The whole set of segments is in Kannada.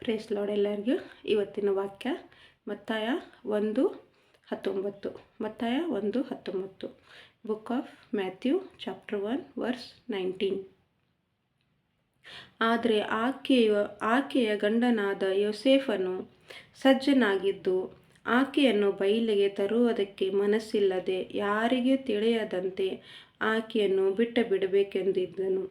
ಪ್ರೇಸ್ ಲಾರ್ಡ್ ಎಲ್ಲರಿಗೂ. ಇವತ್ತಿನ ವಾಕ್ಯ ಮತ್ತಾಯ 1:19. ಮತ್ತಾಯ 1:19. Book of Matthew chapter 1 verse 19. ಆದರೆ ಆಕೆಯ ಗಂಡನಾದ ಯೋಸೇಫನು ಸಜ್ಜನಾಗಿದ್ದು ಆಕೆಯನ್ನು ಬಯಲಿಗೆ ತರುವುದಕ್ಕೆ ಮನಸ್ಸಿಲ್ಲದೆ ಯಾರಿಗೂ ತಿಳಿಯದಂತೆ ಆಕೆಯನ್ನು ಬಿಡಬೇಕೆಂದಿದ್ದನು.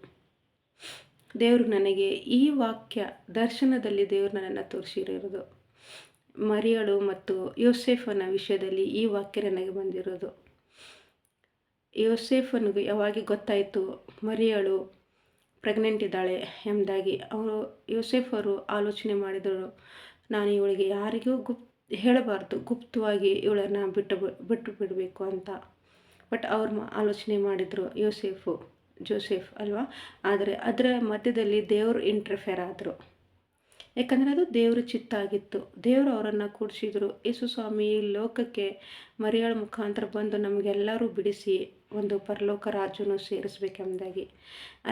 ದೇವರು ನನಗೆ ಈ ವಾಕ್ಯ ದರ್ಶನದಲ್ಲಿ ದೇವರು ನನ್ನನ್ನು ತೋರಿಸಿರೋದು. ಮರಿಯಳು ಮತ್ತು ಯೋಸೇಫನ ವಿಷಯದಲ್ಲಿ ಈ ವಾಕ್ಯ ನನಗೆ ಬಂದಿರೋದು. ಯೋಸೇಫನಿಗೆ ಯಾವಾಗ ಗೊತ್ತಾಯಿತು ಮರಿಯಳು ಪ್ರೆಗ್ನೆಂಟ್ ಇದ್ದಾಳೆ ಎಂಬುದಾಗಿ ಯೋಸೇಫರು ಆಲೋಚನೆ ಮಾಡಿದರು, ನಾನು ಇವಳಿಗೆ ಯಾರಿಗೂ ಹೇಳಬಾರ್ದು, ಗುಪ್ತವಾಗಿ ಇವಳನ್ನು ಬಿಟ್ಟು ಬಿಡಬೇಕು ಅಂತ. ಬಟ್ ಅವ್ರು ಆಲೋಚನೆ ಮಾಡಿದರು ಜೋಸೆಫ್ ಅಲ್ವಾ. ಆದರೆ ಅದರ ಮಧ್ಯದಲ್ಲಿ ದೇವರು ಇಂಟರ್ಫಿಯರ್ ಆದರು. ಯಾಕಂದರೆ ಅದು ದೇವ್ರ ಚಿತ್ತ ಆಗಿತ್ತು. ದೇವರು ಅವರನ್ನು ಕೂಡಿಸಿದ್ರು. ಯೇಸು ಸ್ವಾಮಿ ಈ ಲೋಕಕ್ಕೆ ಮರಿಯಳ ಮುಖಾಂತರ ಬಂದು ನಮಗೆಲ್ಲರೂ ಬಿಡಿಸಿ ಒಂದು ಪರಲೋಕ ರಾಜ್ಯವನ್ನು ಸೇರಿಸ್ಬೇಕೆಂಬುದಾಗಿ.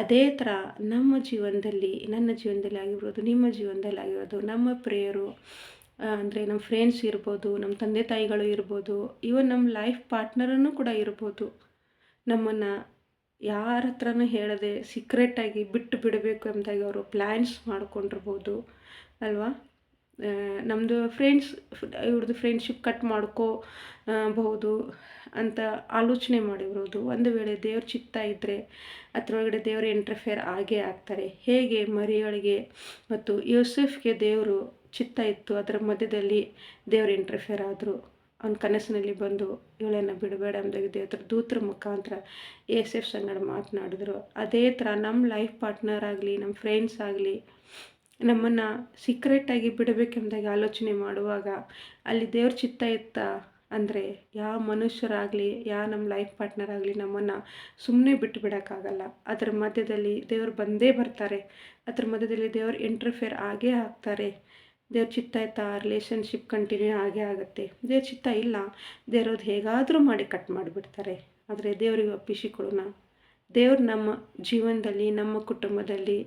ಅದೇ ಥರ ನಮ್ಮ ಜೀವನದಲ್ಲಿ, ನನ್ನ ಜೀವನದಲ್ಲಿ ಆಗಿರ್ಬೋದು, ನಿಮ್ಮ ಜೀವನದಲ್ಲಿ ಆಗಿರೋದು, ನಮ್ಮ ಪ್ರೇಯರು ಅಂದರೆ ನಮ್ಮ ಫ್ರೆಂಡ್ಸ್ ಇರ್ಬೋದು, ನಮ್ಮ ತಂದೆ ತಾಯಿಗಳು ಇರ್ಬೋದು, ಇವನ್ ನಮ್ಮ ಲೈಫ್ ಪಾರ್ಟ್ನರನ್ನು ಕೂಡ ಇರ್ಬೋದು, ನಮ್ಮನ್ನು ಯಾರ ಹತ್ರನೂ ಹೇಳದೆ ಸೀಕ್ರೆಟಾಗಿ ಬಿಟ್ಟು ಬಿಡಬೇಕು ಎಂಬುದಾಗಿ ಅವರು ಪ್ಲ್ಯಾನ್ಸ್ ಮಾಡ್ಕೊಂಡಿರ್ಬೋದು ಅಲ್ವಾ. ನಮ್ಮದು ಇವ್ರದ್ದು ಫ್ರೆಂಡ್ಶಿಪ್ ಕಟ್ ಮಾಡ್ಕೋಬಹುದು ಅಂತ ಆಲೋಚನೆ ಮಾಡಿರೋದು. ಒಂದು ವೇಳೆ ದೇವ್ರ ಚಿತ್ತ ಇದ್ದರೆ ಅದರೊಳಗಡೆ ದೇವರು ಇಂಟರ್ಫಿಯರ್ ಆಗೇ ಆಗ್ತಾರೆ. ಹೇಗೆ ಮರಿಯಳಿಗೆ ಮತ್ತು ಯೋಸೆಫ್ಗೆ ದೇವರು ಚಿತ್ತ ಇತ್ತು, ಅದರ ಮಧ್ಯದಲ್ಲಿ ದೇವರು ಇಂಟರ್ಫಿಯರ್ ಆದರು. ಅವನ ಕನಸಿನಲ್ಲಿ ಬಂದು ಇವಳನ್ನು ಬಿಡಬೇಡ ಎಂಬುದಾಗಿ ದೇವರ ದೂತರ ಮುಖಾಂತರ ಯೋಸೆಫ್ ಸಂಗಡ ಮಾತನಾಡಿದ್ರು. ಅದೇ ಥರ ನಮ್ಮ ಲೈಫ್ ಪಾರ್ಟ್ನರ್ ಆಗಲಿ, ನಮ್ಮ ಫ್ರೆಂಡ್ಸ್ ಆಗಲಿ, ನಮ್ಮನ್ನು ಸೀಕ್ರೆಟಾಗಿ ಬಿಡಬೇಕೆಂಬುದಾಗಿ ಆಲೋಚನೆ ಮಾಡುವಾಗ ಅಲ್ಲಿ ದೇವ್ರ ಚಿತ್ತ ಇತ್ತ ಅಂದರೆ ಯಾವ ಮನುಷ್ಯರಾಗಲಿ, ನಮ್ಮ ಲೈಫ್ ಪಾರ್ಟ್ನರ್ ಆಗಲಿ ನಮ್ಮನ್ನು ಸುಮ್ಮನೆ ಬಿಟ್ಟು ಬಿಡೋಕ್ಕಾಗಲ್ಲ. ಅದರ ಮಧ್ಯದಲ್ಲಿ ದೇವರು ಬಂದೇ ಬರ್ತಾರೆ. ಅದರ ಮಧ್ಯದಲ್ಲಿ ದೇವರು ಇಂಟರ್ಫಿಯರ್ ಆಗೇ ಆಗ್ತಾರೆ. ದೇವ್ರ ಚಿತ್ತ ಇತ್ತ ರಿಲೇಷನ್ಶಿಪ್ ಕಂಟಿನ್ಯೂ ಆಗೇ ಆಗುತ್ತೆ. ದೇವ್ರ ಚಿತ್ತ ಇಲ್ಲ, ದೇವ್ರದ್ದು ಹೇಗಾದರೂ ಮಾಡಿ ಕಟ್ ಮಾಡಿಬಿಡ್ತಾರೆ. ಆದರೆ ದೇವರಿಗೆ ಒಪ್ಪಿಸಿಕೊಡೋಣ. ದೇವ್ರು ನಮ್ಮ ಜೀವನದಲ್ಲಿ, ನಮ್ಮ ಕುಟುಂಬದಲ್ಲಿ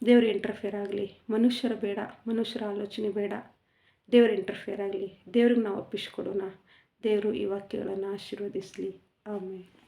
ದೇವ್ರು ಇಂಟರ್ಫಿಯರ್ ಆಗಲಿ. ಮನುಷ್ಯರ ಬೇಡ, ಮನುಷ್ಯರ ಆಲೋಚನೆ ಬೇಡ, ದೇವ್ರು ಇಂಟರ್ಫಿಯರ್ ಆಗಲಿ. ದೇವ್ರಿಗೆ ನಾವು ಒಪ್ಪಿಸಿಕೊಡೋಣ. ದೇವರು ಈ ವಾಕ್ಯಗಳನ್ನು ಆಶೀರ್ವದಿಸಲಿ. ಆಮೇಲೆ